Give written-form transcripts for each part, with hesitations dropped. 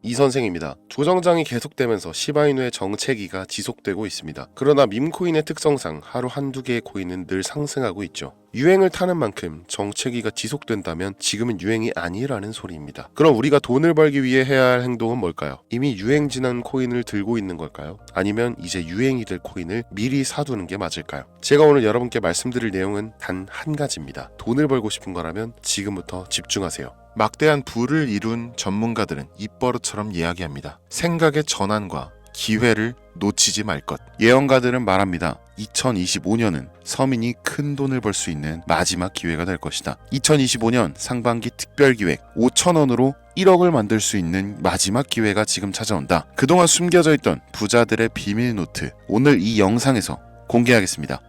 이 선생입니다. 조정장이 계속되면서 시바이누의 정체기가 지속되고 있습니다. 그러나 밈코인의 특성상 하루 한두 개의 코인은 늘 상승하고 있죠. 유행을 타는 만큼 정체기가 지속된다면 지금은 유행이 아니라는 소리입니다. 그럼 우리가 돈을 벌기 위해 해야 할 행동은 뭘까요? 이미 유행 지난 코인을 들고 있는 걸까요? 아니면 이제 유행이 될 코인을 미리 사두는 게 맞을까요? 제가 오늘 여러분께 말씀드릴 내용은 단 한 가지입니다. 돈을 벌고 싶은 거라면 지금부터 집중하세요. 막대한 부를 이룬 전문가들은 입버릇처럼 이야기합니다. 생각의 전환과 기회를 놓치지 말 것. 예언가들은 말합니다. 2025년은 서민이 큰 돈을 벌 수 있는 마지막 기회가 될 것이다. 2025년 상반기 특별기획 5,000원으로 1억을 만들 수 있는 마지막 기회가 지금 찾아온다. 그동안 숨겨져 있던 부자들의 비밀 노트, 오늘 이 영상에서 공개하겠습니다.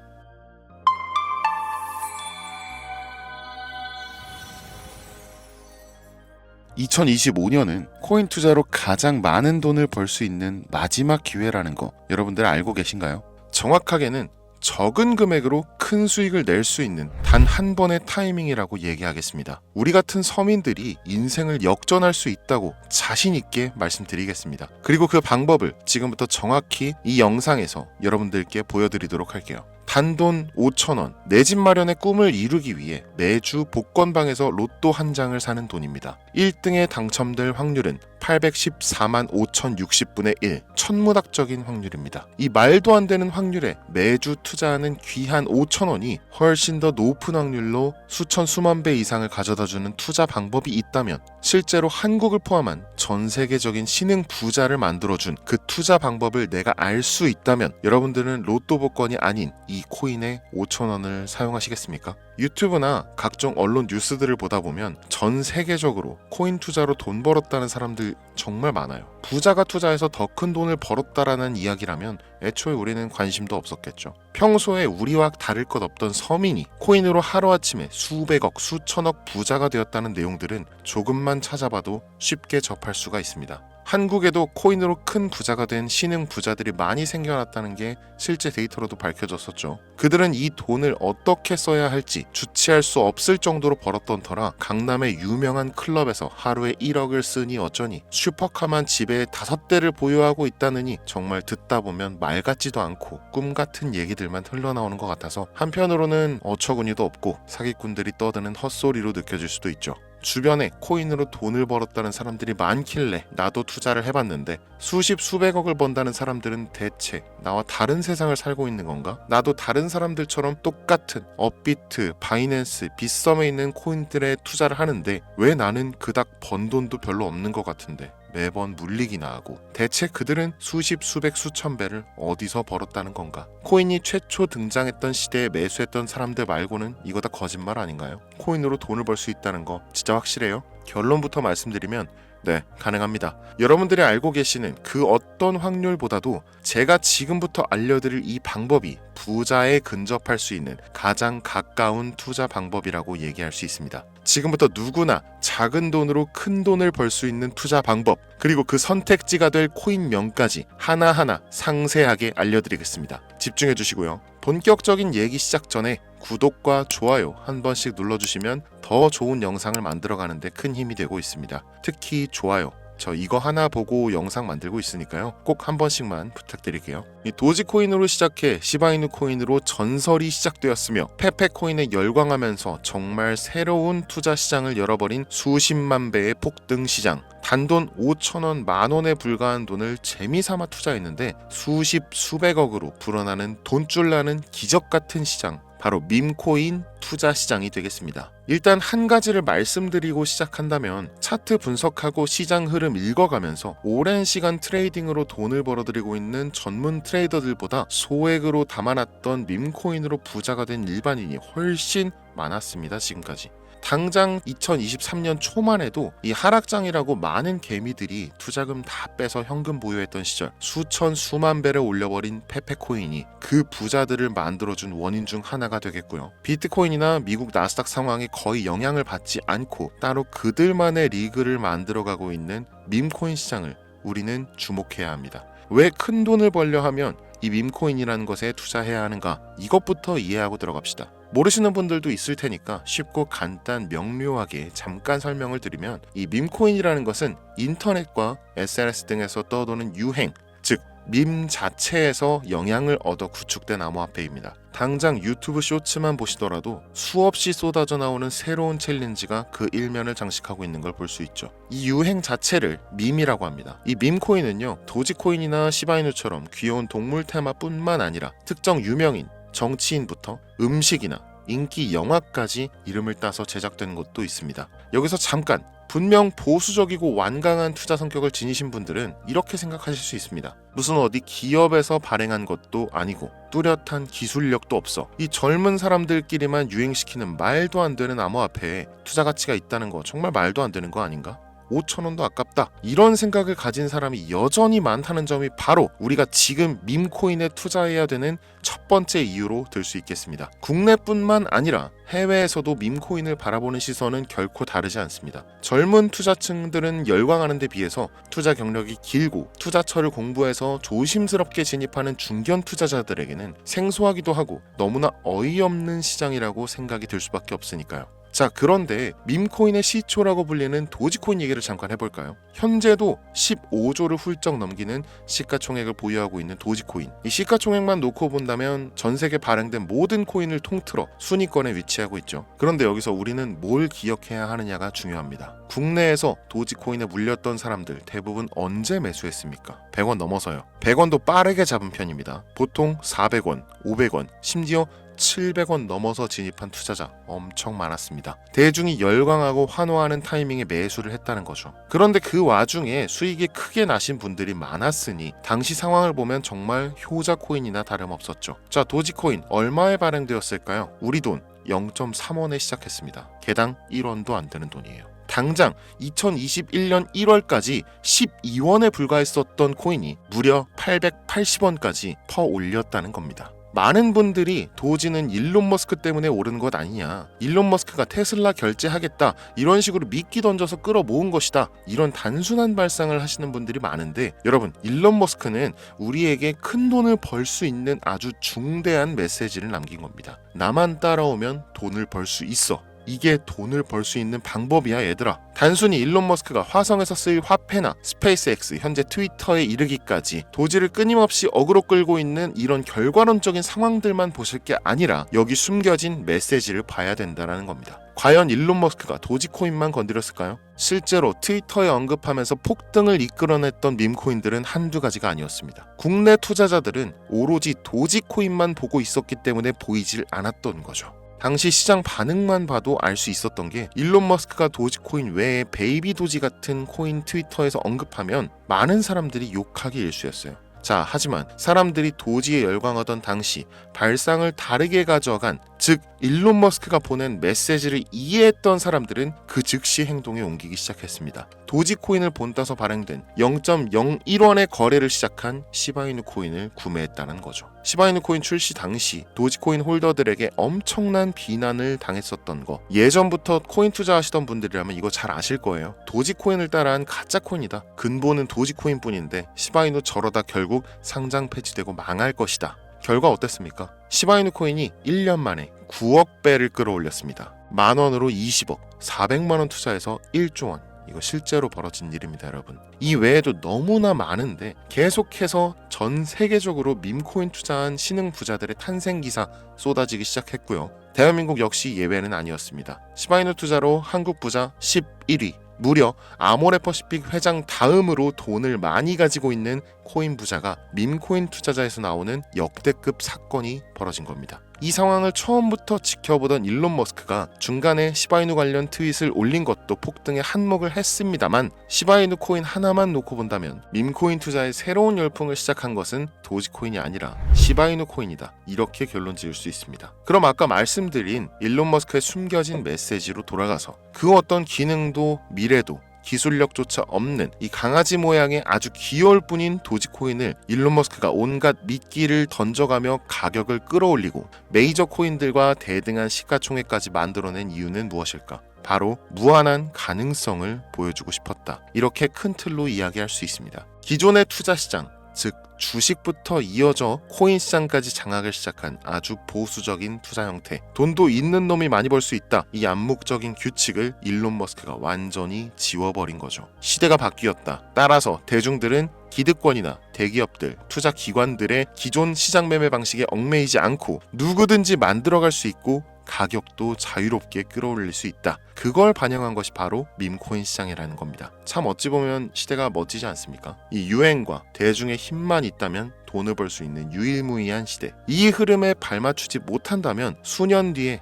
(2025년은) 코인 투자로 가장 많은 돈을 벌 수 있는 마지막 기회라는 거 여러분들 알고 계신가요? 정확하게는 적은 금액으로 큰 수익을 낼 수 있는 단 한 번의 타이밍이라고 얘기하겠습니다. 우리 같은 서민들이 인생을 역전할 수 있다고 자신 있게 말씀드리겠습니다. 그리고 그 방법을 지금부터 정확히 이 영상에서 여러분들께 보여드리도록 할게요. 단돈 5,000원, 내 집 마련의 꿈을 이루기 위해 매주 복권방에서 로또 한 장을 사는 돈입니다. 1등에 당첨될 확률은 814만 5,060분의 1, 천문학적인 확률입니다. 이 말도 안 되는 확률에 매주 투자하는 귀한 5,000원이 훨씬 더 높은 확률로 수천 수만 배 이상을 가져다주는 투자 방법이 있다면, 실제로 한국을 포함한 전 세계적인 신흥 부자를 만들어준 그 투자 방법을 내가 알 수 있다면 여러분들은 로또 복권이 아닌 이 코인의 5,000원을 사용하시겠습니까? 유튜브나 각종 언론 뉴스들을 보다 보면 전 세계적으로 코인 투자로 돈 벌었다는 사람들 정말 많아요. 부자가 투자해서 더 큰 돈을 벌었다라는 이야기라면 애초에 우리는 관심도 없었겠죠. 평소에 우리와 다를 것 없던 서민이 코인으로 하루아침에 수백억, 수천억 부자가 되었다는 내용들은 조금만 찾아봐도 쉽게 접할 수가 있습니다. 한국에도 코인으로 큰 부자가 된 신흥 부자들이 많이 생겨났다는 게 실제 데이터로도 밝혀졌었죠. 그들은 이 돈을 어떻게 써야 할지 주체할 수 없을 정도로 벌었던 터라 강남의 유명한 클럽에서 하루에 1억을 쓰니 어쩌니, 슈퍼카만 집에 5대를 보유하고 있다느니 정말 듣다 보면 말 같지도 않고 꿈 같은 얘기들만 흘러나오는 것 같아서 한편으로는 어처구니도 없고 사기꾼들이 떠드는 헛소리로 느껴질 수도 있죠. 주변에 코인으로 돈을 벌었다는 사람들이 많길래 나도 투자를 해봤는데 수십 수백억을 번다는 사람들은 대체 나와 다른 세상을 살고 있는 건가? 나도 다른 사람들처럼 똑같은 업비트, 바이낸스, 빗썸에 있는 코인들에 투자를 하는데 왜 나는 그닥 번 돈도 별로 없는 것 같은데 매번 물리기나 하고, 대체 그들은 수십, 수백, 수천 배를 어디서 벌었다는 건가? 코인이 최초 등장했던 시대에 매수했던 사람들 말고는 이거 다 거짓말 아닌가요? 코인으로 돈을 벌 수 있다는 거 진짜 확실해요? 결론부터 말씀드리면 네, 가능합니다. 여러분들이 알고 계시는 그 어떤 확률보다도 제가 지금부터 알려드릴 이 방법이 부자에 근접할 수 있는 가장 가까운 투자 방법이라고 얘기할 수 있습니다. 지금부터 누구나 작은 돈으로 큰 돈을 벌 수 있는 투자 방법, 그리고 그 선택지가 될 코인명까지 하나하나 상세하게 알려드리겠습니다. 집중해 주시고요. 본격적인 얘기 시작 전에 구독과 좋아요 한 번씩 눌러주시면 더 좋은 영상을 만들어가는데 큰 힘이 되고 있습니다. 특히 좋아요, 저 이거 하나 보고 영상 만들고 있으니까요. 꼭 한 번씩만 부탁드릴게요. 이 도지코인으로 시작해 시바이누 코인으로 전설이 시작되었으며 페페코인에 열광하면서 정말 새로운 투자 시장을 열어버린 수십만 배의 폭등 시장. 단돈 5,000원, 만원에 불과한 돈을 재미삼아 투자했는데 수십, 수백억으로 불어나는 돈줄 나는 기적 같은 시장, 바로 밈코인 투자 시장이 되겠습니다. 일단 한 가지를 말씀드리고 시작한다면, 차트 분석하고 시장 흐름 읽어가면서 오랜 시간 트레이딩으로 돈을 벌어들이고 있는 전문 트레이더들보다 소액으로 담아놨던 밈코인으로 부자가 된 일반인이 훨씬 많았습니다. 지금까지. 당장 2023년 초만 해도 이 하락장이라고 많은 개미들이 투자금 다 빼서 현금 보유했던 시절, 수천 수만 배를 올려버린 페페코인이 그 부자들을 만들어준 원인 중 하나가 되겠고요. 비트코인이나 미국 나스닥 상황에 거의 영향을 받지 않고 따로 그들만의 리그를 만들어가고 있는 밈코인 시장을 우리는 주목해야 합니다. 왜 큰 돈을 벌려 하면 이 밈코인이라는 것에 투자해야 하는가? 이것부터 이해하고 들어갑시다. 모르시는 분들도 있을 테니까 쉽고 간단 명료하게 잠깐 설명을 드리면, 이 밈코인이라는 것은 인터넷과 SNS 등에서 떠도는 유행, 즉 밈 자체에서 영향을 얻어 구축된 암호화폐입니다. 당장 유튜브 쇼츠만 보시더라도 수없이 쏟아져 나오는 새로운 챌린지가 그 일면을 장식하고 있는 걸 볼 수 있죠. 이 유행 자체를 밈이라고 합니다. 이 밈코인은요, 도지코인이나 시바이누처럼 귀여운 동물 테마뿐만 아니라 특정 유명인, 정치인부터 음식이나 인기 영화까지 이름을 따서 제작된 것도 있습니다. 여기서 잠깐, 분명 보수적이고 완강한 투자 성격을 지니신 분들은 이렇게 생각하실 수 있습니다. 무슨 어디 기업에서 발행한 것도 아니고 뚜렷한 기술력도 없어 이 젊은 사람들끼리만 유행시키는 말도 안 되는 암호화폐에 투자 가치가 있다는 거 정말 말도 안 되는 거 아닌가? 5,000원도 아깝다, 이런 생각을 가진 사람이 여전히 많다는 점이 바로 우리가 지금 밈코인에 투자해야 되는 첫 번째 이유로 들 수 있겠습니다. 국내뿐만 아니라 해외에서도 밈코인을 바라보는 시선은 결코 다르지 않습니다. 젊은 투자층들은 열광하는 데 비해서 투자 경력이 길고 투자처를 공부해서 조심스럽게 진입하는 중견 투자자들에게는 생소하기도 하고 너무나 어이없는 시장이라고 생각이 들 수밖에 없으니까요. 자, 그런데 밈코인의 시초라고 불리는 도지코인 얘기를 잠깐 해볼까요? 현재도 15조를 훌쩍 넘기는 시가총액을 보유하고 있는 도지코인. 이 시가총액만 놓고 본다면 전 세계 발행된 모든 코인을 통틀어 순위권에 위치하고 있죠. 그런데 여기서 우리는 뭘 기억해야 하느냐가 중요합니다. 국내에서 도지코인에 물렸던 사람들 대부분 언제 매수했습니까? 100원 넘어서요. 100원도 빠르게 잡은 편입니다. 보통 400원, 500원, 심지어 700원 넘어서 진입한 투자자 엄청 많았습니다. 대중이 열광하고 환호하는 타이밍에 매수를 했다는 거죠. 그런데 그 와중에 수익이 크게 나신 분들이 많았으니 당시 상황을 보면 정말 효자 코인이나 다름없었죠. 자, 도지코인 얼마에 발행되었을까요? 우리 돈 0.3원에 시작했습니다. 개당 1원도 안 되는 돈이에요. 당장 2021년 1월까지 12원에 불과했었던 코인이 무려 880원까지 퍼 올렸다는 겁니다. 많은 분들이 도지는 일론 머스크 때문에 오른 것 아니냐, 일론 머스크가 테슬라 결제하겠다, 이런 식으로 미끼 던져서 끌어모은 것이다, 이런 단순한 발상을 하시는 분들이 많은데, 여러분, 일론 머스크는 우리에게 큰 돈을 벌 수 있는 아주 중대한 메시지를 남긴 겁니다. 나만 따라오면 돈을 벌 수 있어. 이게 돈을 벌 수 있는 방법이야, 얘들아. 단순히 일론 머스크가 화성에서 쓰일 화폐나 스페이스X, 현재 트위터에 이르기까지 도지를 끊임없이 어그로 끌고 있는 이런 결과론적인 상황들만 보실 게 아니라 여기 숨겨진 메시지를 봐야 된다는 겁니다. 과연 일론 머스크가 도지코인만 건드렸을까요? 실제로 트위터에 언급하면서 폭등을 이끌어냈던 밈코인들은 한두 가지가 아니었습니다. 국내 투자자들은 오로지 도지코인만 보고 있었기 때문에 보이질 않았던 거죠. 당시 시장 반응만 봐도 알 수 있었던 게, 일론 머스크가 도지코인 외에 베이비 도지 같은 코인 트위터에서 언급하면 많은 사람들이 욕하기 일쑤였어요. 자, 하지만 사람들이 도지에 열광하던 당시 발상을 다르게 가져간, 즉 일론 머스크가 보낸 메시지를 이해했던 사람들은 그 즉시 행동에 옮기기 시작했습니다. 도지코인을 본따서 발행된 0.01원의 거래를 시작한 시바이누 코인을 구매했다는 거죠. 시바이누 코인 출시 당시 도지코인 홀더들에게 엄청난 비난을 당했었던 거, 예전부터 코인 투자하시던 분들이라면 이거 잘 아실 거예요. 도지코인을 따라한 가짜 코인이다, 근본은 도지코인 뿐인데 시바이누 저러다 결국 상장 폐지되고 망할 것이다. 결과 어땠습니까? 시바이누 코인이 1년 만에 9억 배를 끌어올렸습니다. 만원으로 20억, 400만원 투자해서 1조 원. 이거 실제로 벌어진 일입니다, 여러분. 이 외에도 너무나 많은데 계속해서 전 세계적으로 밈코인 투자한 신흥 부자들의 탄생 기사 쏟아지기 시작했고요. 대한민국 역시 예외는 아니었습니다. 시바이누 투자로 한국 부자 11위, 무려 아모레퍼시픽 회장 다음으로 돈을 많이 가지고 있는 코인 부자가 밈코인 투자자에서 나오는 역대급 사건이 벌어진 겁니다. 이 상황을 처음부터 지켜보던 일론 머스크가 중간에 시바이누 관련 트윗을 올린 것도 폭등에 한몫을 했습니다만, 시바이누 코인 하나만 놓고 본다면 밈코인 투자의 새로운 열풍을 시작한 것은 도지코인이 아니라 시바이누 코인이다, 이렇게 결론 지을 수 있습니다. 그럼 아까 말씀드린 일론 머스크의 숨겨진 메시지로 돌아가서, 그 어떤 기능도 미래도 기술력조차 없는 이 강아지 모양의 아주 귀여울 뿐인 도지코인을 일론 머스크가 온갖 미끼를 던져가며 가격을 끌어올리고 메이저 코인들과 대등한 시가총액까지 만들어낸 이유는 무엇일까? 바로 무한한 가능성을 보여주고 싶었다, 이렇게 큰 틀로 이야기할 수 있습니다. 기존의 투자 시장, 즉 주식부터 이어져 코인 시장까지 장악을 시작한 아주 보수적인 투자 형태. 돈도 있는 놈이 많이 벌 수 있다. 이 암묵적인 규칙을 일론 머스크가 완전히 지워버린 거죠. 시대가 바뀌었다. 따라서 대중들은 기득권이나 대기업들, 투자 기관들의 기존 시장 매매 방식에 얽매이지 않고 누구든지 만들어갈 수 있고 가격도 자유롭게 끌어올릴 수 있다. 그걸 반영한 것이 바로 밈코인 시장이라는 겁니다. 참 어찌 보면 시대가 멋지지 않습니까? 이 유행과 대중의 힘만 있다면 돈을 벌 수 있는 유일무이한 시대. 이 흐름에 발맞추지 못한다면 수년 뒤에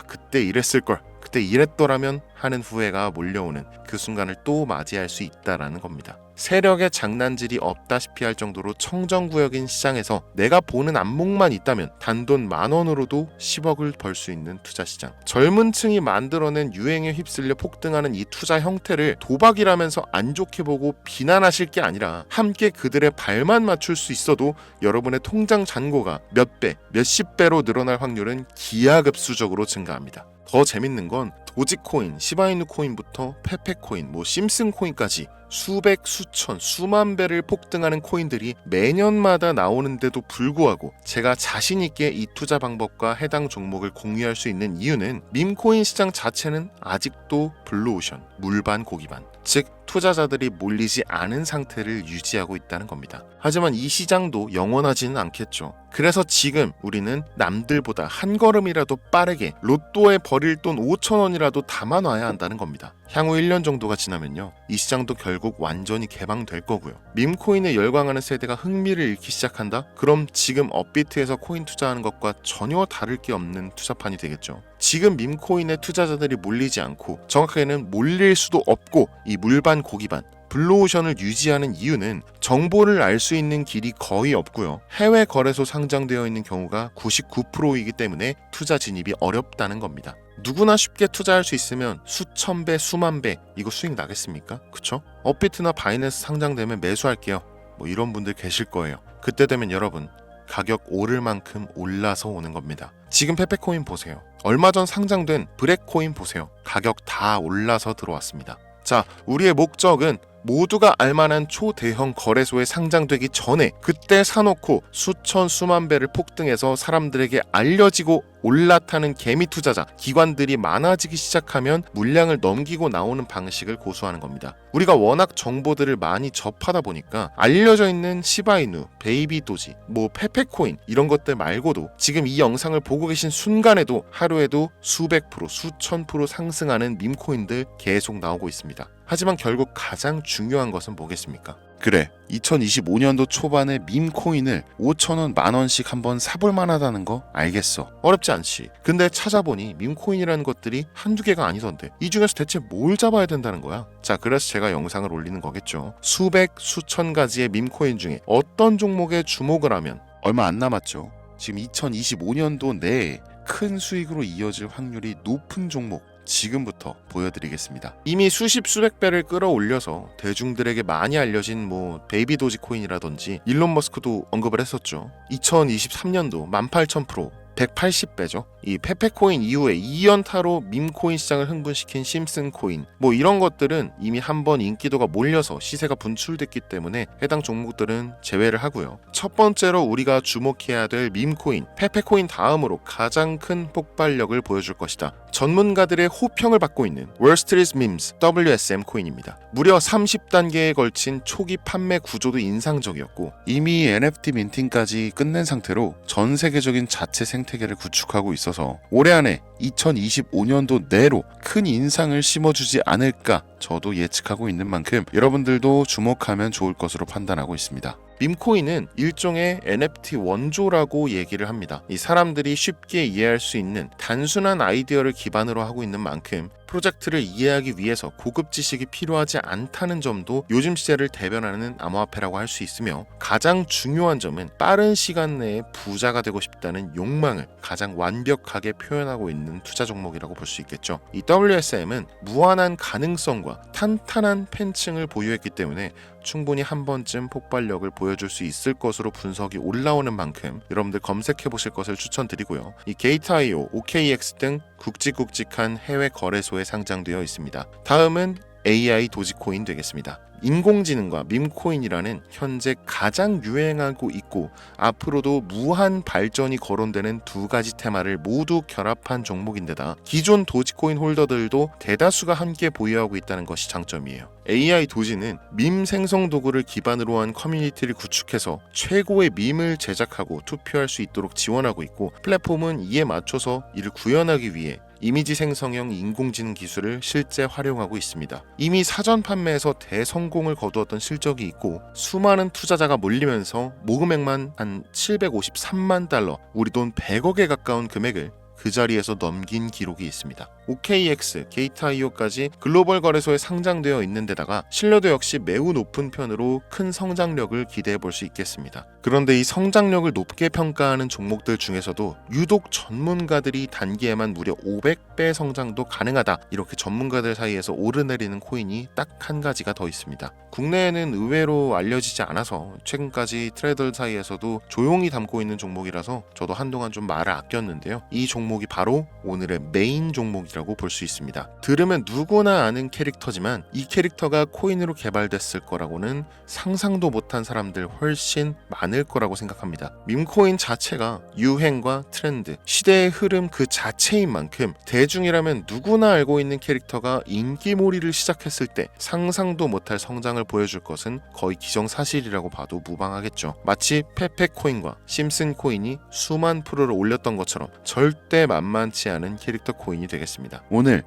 그때 이랬을걸, 그때 이랬더라면 하는 후회가 몰려오는 그 순간을 또 맞이할 수 있다라는 겁니다. 세력의 장난질이 없다시피 할 정도로 청정구역인 시장에서 내가 보는 안목만 있다면 단돈 10,000원으로도 10억을 벌 수 있는 투자시장. 젊은 층이 만들어낸 유행에 휩쓸려 폭등하는 이 투자 형태를 도박이라면서 안 좋게 보고 비난하실 게 아니라 함께 그들의 발만 맞출 수 있어도 여러분의 통장 잔고가 몇 배, 몇십 배로 늘어날 확률은 기하급수적으로 증가합니다. 더 재밌는 건 도지코인, 시바이누 코인부터 페페코인, 심슨코인까지 수백, 수천, 수만 배를 폭등하는 코인들이 매년마다 나오는데도 불구하고 제가 자신 있게 이 투자 방법과 해당 종목을 공유할 수 있는 이유는 밈코인 시장 자체는 아직도 블루오션, 물반 고기반, 즉 투자자들이 몰리지 않은 상태를 유지하고 있다는 겁니다. 하지만 이 시장도 영원하지는 않겠죠. 그래서 지금 우리는 남들보다 한 걸음이라도 빠르게 로또에 버릴 돈 5,000원이라도 담아놔야 한다는 겁니다. 향후 1년 정도가 지나면요, 이 시장도 결국 완전히 개방될 거고요. 밈코인에 열광하는 세대가 흥미를 잃기 시작한다? 그럼 지금 업비트에서 코인 투자하는 것과 전혀 다를 게 없는 투자판이 되겠죠. 지금 밈코인에 투자자들이 몰리지 않고, 정확하게는 몰릴 수도 없고, 이 물반 고기반 블루오션을 유지하는 이유는 정보를 알 수 있는 길이 거의 없고요. 해외 거래소 상장되어 있는 경우가 99%이기 때문에 투자 진입이 어렵다는 겁니다. 누구나 쉽게 투자할 수 있으면 수천 배, 수만 배 이거 수익 나겠습니까? 그쵸? 업비트나 바이낸스 상장되면 매수할게요. 이런 분들 계실 거예요. 그때 되면 여러분, 가격 오를 만큼 올라서 오는 겁니다. 지금 페페코인 보세요. 얼마 전 상장된 브렉코인 보세요. 가격 다 올라서 들어왔습니다. 자, 우리의 목적은 모두가 알만한 초대형 거래소에 상장되기 전에 그때 사놓고 수천 수만 배를 폭등해서 사람들에게 알려지고 올라타는 개미 투자자, 기관들이 많아지기 시작하면 물량을 넘기고 나오는 방식을 고수하는 겁니다. 우리가 워낙 정보들을 많이 접하다 보니까 알려져 있는 시바이누, 베이비도지, 페페코인 이런 것들 말고도 지금 이 영상을 보고 계신 순간에도 하루에도 수백 프로, 수천 프로 상승하는 밈코인들 계속 나오고 있습니다. 하지만 결국 가장 중요한 것은 뭐겠습니까? 그래, 2025년도 초반에 밈코인을 5,000원, 10,000원씩 한번 사볼 만하다는 거 알겠어. 어렵지 않지. 근데 찾아보니 밈코인이라는 것들이 한두 개가 아니던데 이 중에서 대체 뭘 잡아야 된다는 거야? 자, 그래서 제가 영상을 올리는 거겠죠. 수백, 수천 가지의 밈코인 중에 어떤 종목에 주목을 하면 얼마 안 남았죠. 지금 2025년도 내에 큰 수익으로 이어질 확률이 높은 종목 지금부터 보여드리겠습니다. 이미 수십 수백 배를 끌어올려서 대중들에게 많이 알려진 베이비 도지코인이라든지 일론 머스크도 언급을 했었죠. 2023년도 18,000%, 180배죠. 이 페페코인 이후에 2연타로 밈코인 시장을 흥분시킨 심슨코인 이런 것들은 이미 한번 인기도가 몰려서 시세가 분출됐기 때문에 해당 종목들은 제외를 하고요. 첫 번째로 우리가 주목해야 될 밈코인, 페페코인 다음으로 가장 큰 폭발력을 보여줄 것이다. 전문가들의 호평을 받고 있는 월스트리트 밈스 WSM 코인입니다. 무려 30단계에 걸친 초기 판매 구조도 인상적이었고 이미 NFT 민팅까지 끝낸 상태로 전 세계적인 자체 생태계를 구축하고 있어서 올해 안에 2025년도 내로 큰 인상을 심어주지 않을까 저도 예측하고 있는 만큼 여러분들도 주목하면 좋을 것으로 판단하고 있습니다. 밈코인은 일종의 NFT 원조라고 얘기를 합니다. 이 사람들이 쉽게 이해할 수 있는 단순한 아이디어를 기반으로 하고 있는 만큼 프로젝트를 이해하기 위해서 고급 지식이 필요하지 않다는 점도 요즘 시대를 대변하는 암호화폐라고 할 수 있으며, 가장 중요한 점은 빠른 시간 내에 부자가 되고 싶다는 욕망을 가장 완벽하게 표현하고 있는 투자 종목이라고 볼 수 있겠죠. 이 WSM은 무한한 가능성과 탄탄한 팬층을 보유했기 때문에 충분히 한 번쯤 폭발력을 보여줄 수 있을 것으로 분석이 올라오는 만큼 여러분들 검색해 보실 것을 추천드리고요. 이 게이트.io, OKX 등 굵직굵직한 해외 거래소에 상장되어 있습니다. 다음은 AI 도지코인 되겠습니다. 인공지능과 밈코인이라는 현재 가장 유행하고 있고 앞으로도 무한 발전이 거론되는 두 가지 테마를 모두 결합한 종목인데다 기존 도지코인 홀더들도 대다수가 함께 보유하고 있다는 것이 장점이에요. AI 도지는 밈 생성 도구를 기반으로 한 커뮤니티를 구축해서 최고의 밈을 제작하고 투표할 수 있도록 지원하고 있고 플랫폼은 이에 맞춰서 이를 구현하기 위해 이미지 생성형 인공지능 기술을 실제 활용하고 있습니다. 이미 사전 판매에서 대성공을 거두었던 실적이 있고 수많은 투자자가 몰리면서 모금액만 한 753만 달러, 우리 돈 100억에 가까운 금액을 그 자리에서 넘긴 기록이 있습니다. OKX, 게이트.io까지 글로벌 거래소에 상장되어 있는 데다가 신뢰도 역시 매우 높은 편으로 큰 성장력을 기대해 볼 수 있겠습니다. 그런데 이 성장력을 높게 평가하는 종목들 중에서도 유독 전문가들이 단기에만 무려 500배 성장도 가능하다, 이렇게 전문가들 사이에서 오르내리는 코인이 딱 한 가지가 더 있습니다. 국내에는 의외로 알려지지 않아서 최근까지 트레이더 사이에서도 조용히 담고 있는 종목이라서 저도 한동안 좀 말을 아꼈는데요. 이 종목이 바로 오늘의 메인 종목이라고 볼 수 있습니다. 들으면 누구나 아는 캐릭터지만 이 캐릭터가 코인으로 개발됐을 거라고는 상상도 못한 사람들 훨씬 많을 거라고 생각합니다. 밈코인 자체가 유행과 트렌드, 시대의 흐름 그 자체인 만큼 대중이라면 누구나 알고 있는 캐릭터가 인기몰이를 시작했을 때 상상도 못할 성장을 보여줄 것은 거의 기정사실이라고 봐도 무방하겠죠. 마치 페페코인과 심슨코인이 수만 프로를 올렸던 것처럼 절대 만만치 않은 캐릭터 코인이 되겠습니다. 오늘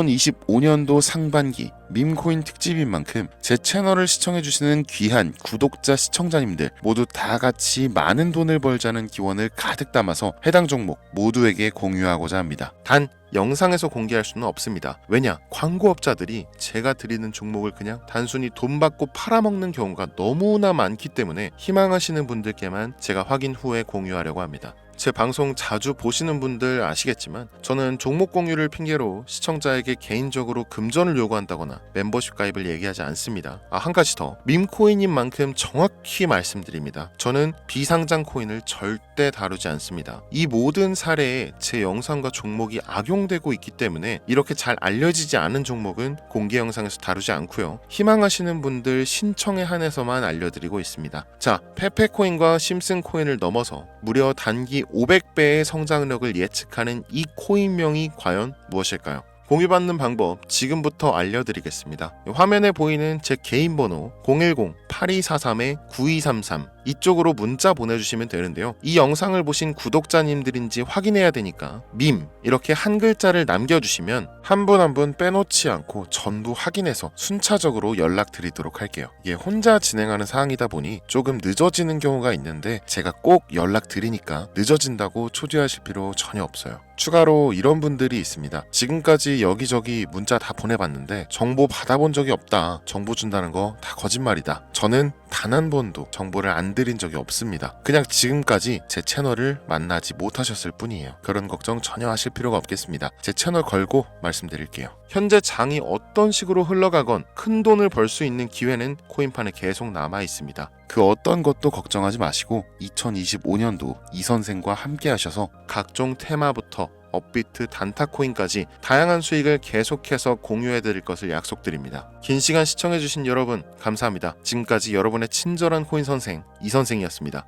2025년도 상반기 밈코인 특집인 만큼 제 채널을 시청해주시는 귀한 구독자 시청자님들 모두 다 같이 많은 돈을 벌자는 기원을 가득 담아서 해당 종목 모두에게 공유하고자 합니다. 단 영상에서 공개할 수는 없습니다. 왜냐? 광고업자들이 제가 드리는 종목을 그냥 단순히 돈 받고 팔아먹는 경우가 너무나 많기 때문에 희망하시는 분들께만 제가 확인 후에 공유하려고 합니다. 제 방송 자주 보시는 분들 아시겠지만 저는 종목 공유를 핑계로 시청자에게 개인적으로 금전을 요구한다거나 멤버십 가입을 얘기하지 않습니다. 한 가지 더, 밈코인인 만큼 정확히 말씀드립니다. 저는 비상장 코인을 절대 다루지 않습니다. 이 모든 사례에 제 영상과 종목이 악용되고 있기 때문에 이렇게 잘 알려지지 않은 종목은 공개 영상에서 다루지 않고요. 희망하시는 분들 신청에 한해서만 알려드리고 있습니다. 자, 페페코인과 심슨코인을 넘어서 무려 단기 500배의 성장력을 예측하는 이 코인명이 과연 무엇일까요? 공유받는 방법 지금부터 알려드리겠습니다. 화면에 보이는 제 개인 번호 010-8243-9233 이쪽으로 문자 보내주시면 되는데요. 이 영상을 보신 구독자님들인지 확인해야 되니까 밈 이렇게 한 글자를 남겨주시면 한 분 한 분 빼놓지 않고 전부 확인해서 순차적으로 연락드리도록 할게요. 이게 혼자 진행하는 사항이다 보니 조금 늦어지는 경우가 있는데 제가 꼭 연락드리니까 늦어진다고 초조하실 필요 전혀 없어요. 추가로 이런 분들이 있습니다. 지금까지 여기저기 문자 다 보내봤는데 정보 받아본 적이 없다. 정보 준다는 거 다 거짓말이다. 저는 단 한 번도 정보를 안 드린 적이 없습니다. 그냥 지금까지 제 채널을 만나지 못하셨을 뿐이에요. 그런 걱정 전혀 하실 필요가 없겠습니다. 제 채널 걸고 말씀드릴게요. 현재 장이 어떤 식으로 흘러가건 큰 돈을 벌 수 있는 기회는 코인판에 계속 남아 있습니다. 그 어떤 것도 걱정하지 마시고 2025년도 이 선생과 함께 하셔서 각종 테마부터 업비트, 단타코인까지 다양한 수익을 계속해서 공유해드릴 것을 약속드립니다. 긴 시간 시청해주신 여러분 감사합니다. 지금까지 여러분의 친절한 코인 선생 이선생이었습니다.